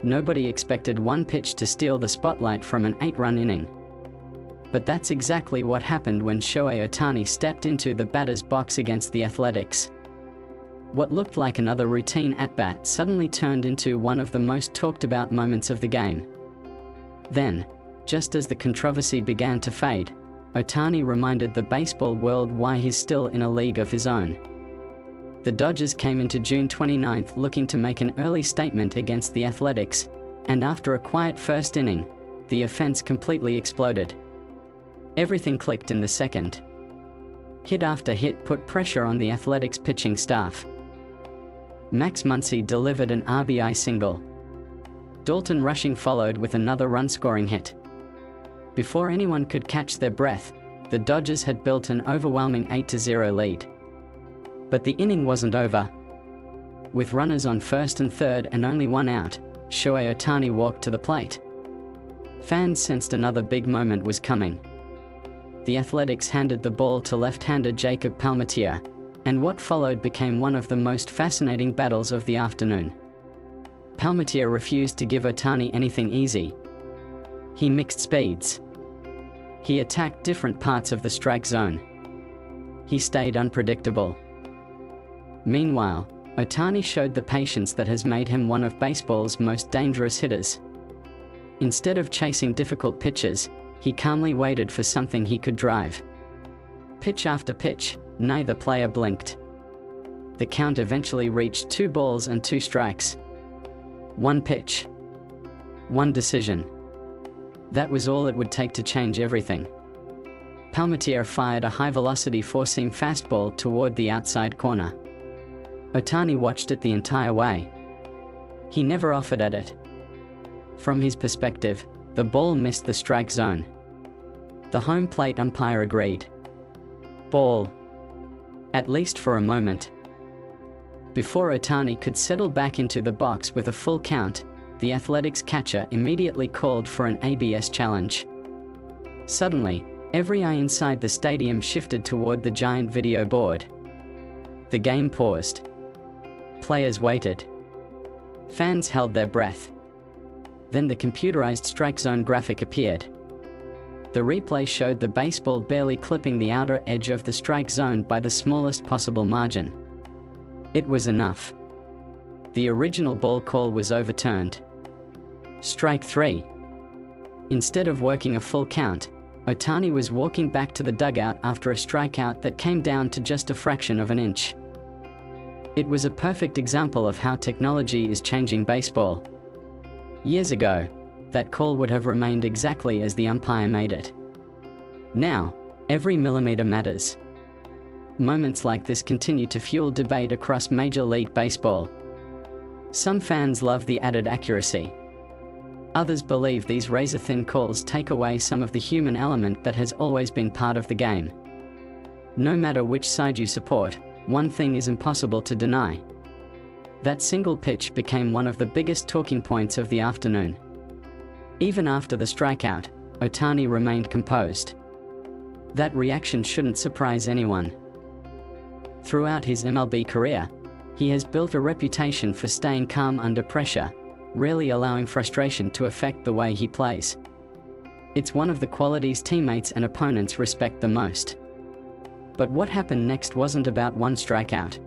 Nobody expected one pitch to steal the spotlight from an 8-run inning. But that's exactly what happened when Shohei Ohtani stepped into the batter's box against the Athletics. What looked like another routine at-bat suddenly turned into one of the most talked-about moments of the game. Then, just as the controversy began to fade, Ohtani reminded the baseball world why he's still in a league of his own. The Dodgers came into June 29th looking to make an early statement against the Athletics, and after a quiet first inning, the offense completely exploded. Everything clicked in the second. Hit after hit put pressure on the Athletics pitching staff. Max Muncy delivered an RBI single. Dalton Rushing followed with another run-scoring hit. Before anyone could catch their breath, the Dodgers had built an overwhelming 8-0 lead. But the inning wasn't over. With runners on first and third and only one out, Shohei Ohtani walked to the plate. Fans sensed another big moment was coming. The Athletics handed the ball to left-hander Jacob Palmateer, and what followed became one of the most fascinating battles of the afternoon. Palmateer refused to give Ohtani anything easy. He mixed speeds. He attacked different parts of the strike zone. He stayed unpredictable. Meanwhile, Ohtani showed the patience that has made him one of baseball's most dangerous hitters. Instead of chasing difficult pitches, he calmly waited for something he could drive. Pitch after pitch, neither player blinked. The count eventually reached 2 balls and 2 strikes. One pitch. One decision. That was all it would take to change everything. Palmateer fired a high-velocity four-seam fastball toward the outside corner. Ohtani watched it the entire way. He never offered at it. From his perspective, the ball missed the strike zone. The home plate umpire agreed. Ball. At least for a moment. Before Ohtani could settle back into the box with a full count, the Athletics catcher immediately called for an ABS challenge. Suddenly, every eye inside the stadium shifted toward the giant video board. The game paused. Players waited. Fans held their breath. Then the computerized strike zone graphic appeared. The replay showed the baseball barely clipping the outer edge of the strike zone by the smallest possible margin. It was enough. The original ball call was overturned. Strike 3. Instead of working a full count, Ohtani was walking back to the dugout after a strikeout that came down to just a fraction of an inch. It was a perfect example of how technology is changing baseball. Years ago, that call would have remained exactly as the umpire made it. Now, every millimeter matters. Moments like this continue to fuel debate across Major League Baseball. Some fans love the added accuracy. Others believe these razor-thin calls take away some of the human element that has always been part of the game. No matter which side you support, one thing is impossible to deny. That single pitch became one of the biggest talking points of the afternoon. Even after the strikeout, Ohtani remained composed. That reaction shouldn't surprise anyone. Throughout his MLB career, he has built a reputation for staying calm under pressure, rarely allowing frustration to affect the way he plays. It's one of the qualities teammates and opponents respect the most. But what happened next wasn't about one strikeout.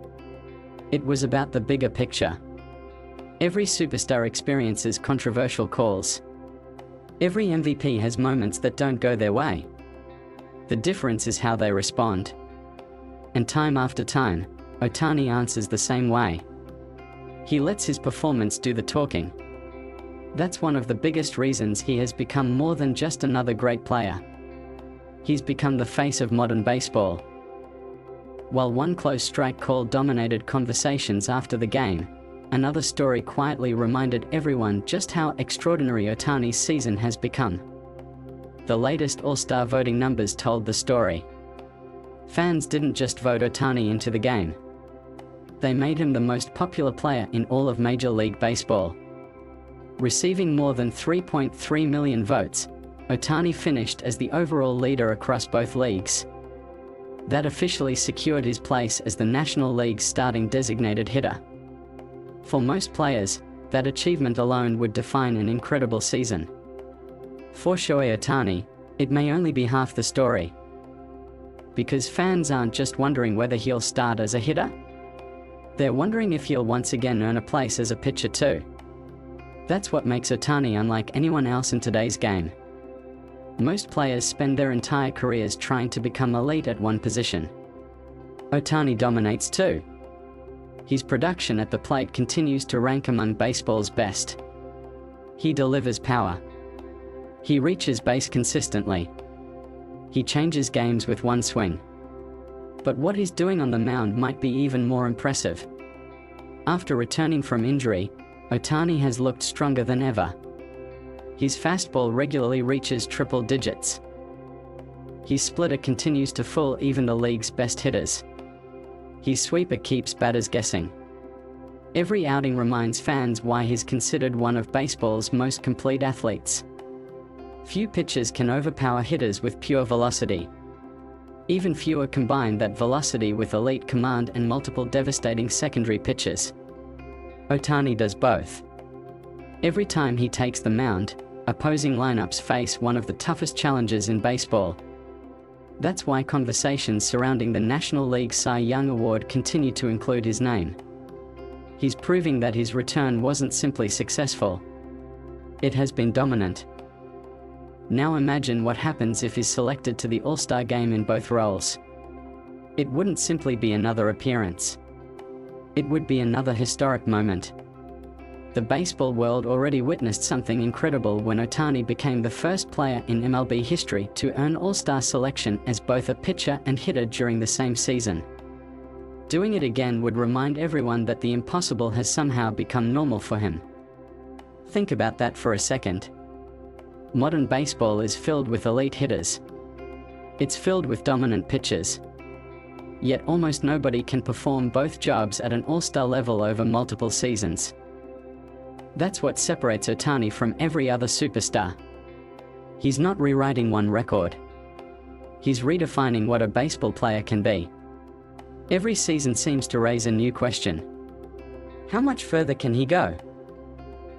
It was about the bigger picture. Every superstar experiences controversial calls. Every MVP has moments that don't go their way. The difference is how they respond. And time after time, Ohtani answers the same way. He lets his performance do the talking. That's one of the biggest reasons he has become more than just another great player. He's become the face of modern baseball. While one close strike call dominated conversations after the game, another story quietly reminded everyone just how extraordinary Ohtani's season has become. The latest All-Star voting numbers told the story. Fans didn't just vote Ohtani into the game. They made him the most popular player in all of Major League Baseball. Receiving more than 3.3 million votes, Ohtani finished as the overall leader across both leagues. That officially secured his place as the National League's starting designated hitter. For most players, That achievement alone would define an incredible season. For Shohei Ohtani, it may only be half the story. Because fans aren't just wondering whether he'll start as a hitter. They're wondering if he'll once again earn a place as a pitcher too. That's what makes Ohtani unlike anyone else in today's game. Most players spend their entire careers trying to become elite at one position. Ohtani dominates too. His production at the plate continues to rank among baseball's best. He delivers power. He reaches base consistently. He changes games with one swing. But what he's doing on the mound might be even more impressive. After returning from injury, Ohtani has looked stronger than ever. His fastball regularly reaches triple digits. His splitter continues to fool even the league's best hitters. His sweeper keeps batters guessing. Every outing reminds fans why he's considered one of baseball's most complete athletes. Few pitchers can overpower hitters with pure velocity. Even fewer combine that velocity with elite command and multiple devastating secondary pitches. Ohtani does both. Every time he takes the mound, opposing lineups face one of the toughest challenges in baseball. That's why conversations surrounding the National League Cy Young Award continue to include his name. He's proving that his return wasn't simply successful. It has been dominant. Now imagine what happens if he's selected to the All-Star game in both roles. It wouldn't simply be another appearance. It would be another historic moment. The baseball world already witnessed something incredible when Ohtani became the first player in MLB history to earn All-Star selection as both a pitcher and hitter during the same season. Doing it again would remind everyone that the impossible has somehow become normal for him. Think about that for a second. Modern baseball is filled with elite hitters. It's filled with dominant pitchers. Yet almost nobody can perform both jobs at an all-star level over multiple seasons. That's what separates Ohtani from every other superstar. He's not rewriting one record. He's redefining what a baseball player can be. Every season seems to raise a new question. How much further can he go?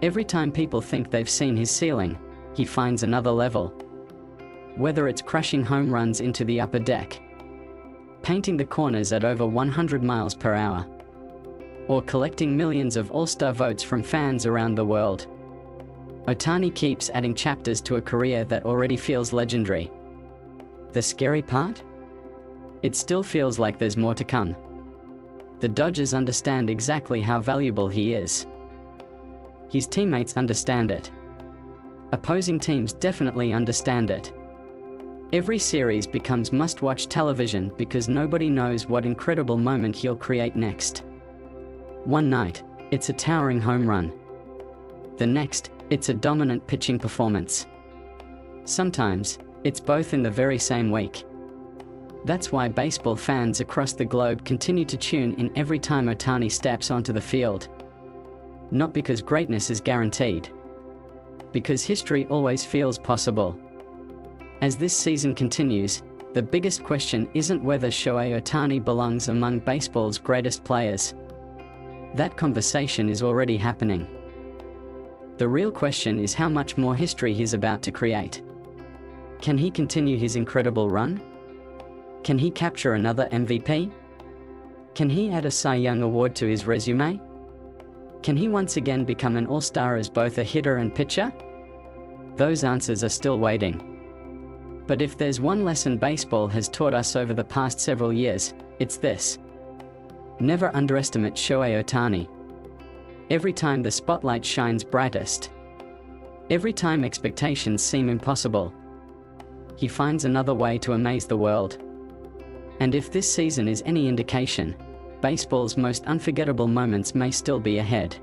Every time people think they've seen his ceiling, he finds another level. Whether it's crushing home runs into the upper deck, painting the corners at over 100 miles per hour, or collecting millions of all-star votes from fans around the world, Ohtani keeps adding chapters to a career that already feels legendary. The scary part? It still feels like there's more to come. The Dodgers understand exactly how valuable he is. His teammates understand it. Opposing teams definitely understand it. Every series becomes must-watch television because nobody knows what incredible moment he'll create next. One night, it's a towering home run. The next, it's a dominant pitching performance. Sometimes, it's both in the very same week. That's why baseball fans across the globe continue to tune in every time Ohtani steps onto the field. Not because greatness is guaranteed. Because history always feels possible. As this season continues, the biggest question isn't whether Shohei Ohtani belongs among baseball's greatest players. That conversation is already happening. The real question is how much more history he's about to create. Can he continue his incredible run? Can he capture another MVP? Can he add a Cy Young Award to his resume? Can he once again become an all-star as both a hitter and pitcher? Those answers are still waiting. But if there's one lesson baseball has taught us over the past several years, it's this. Never underestimate Shohei Ohtani. Every time the spotlight shines brightest, every time expectations seem impossible, he finds another way to amaze the world. And if this season is any indication, baseball's most unforgettable moments may still be ahead.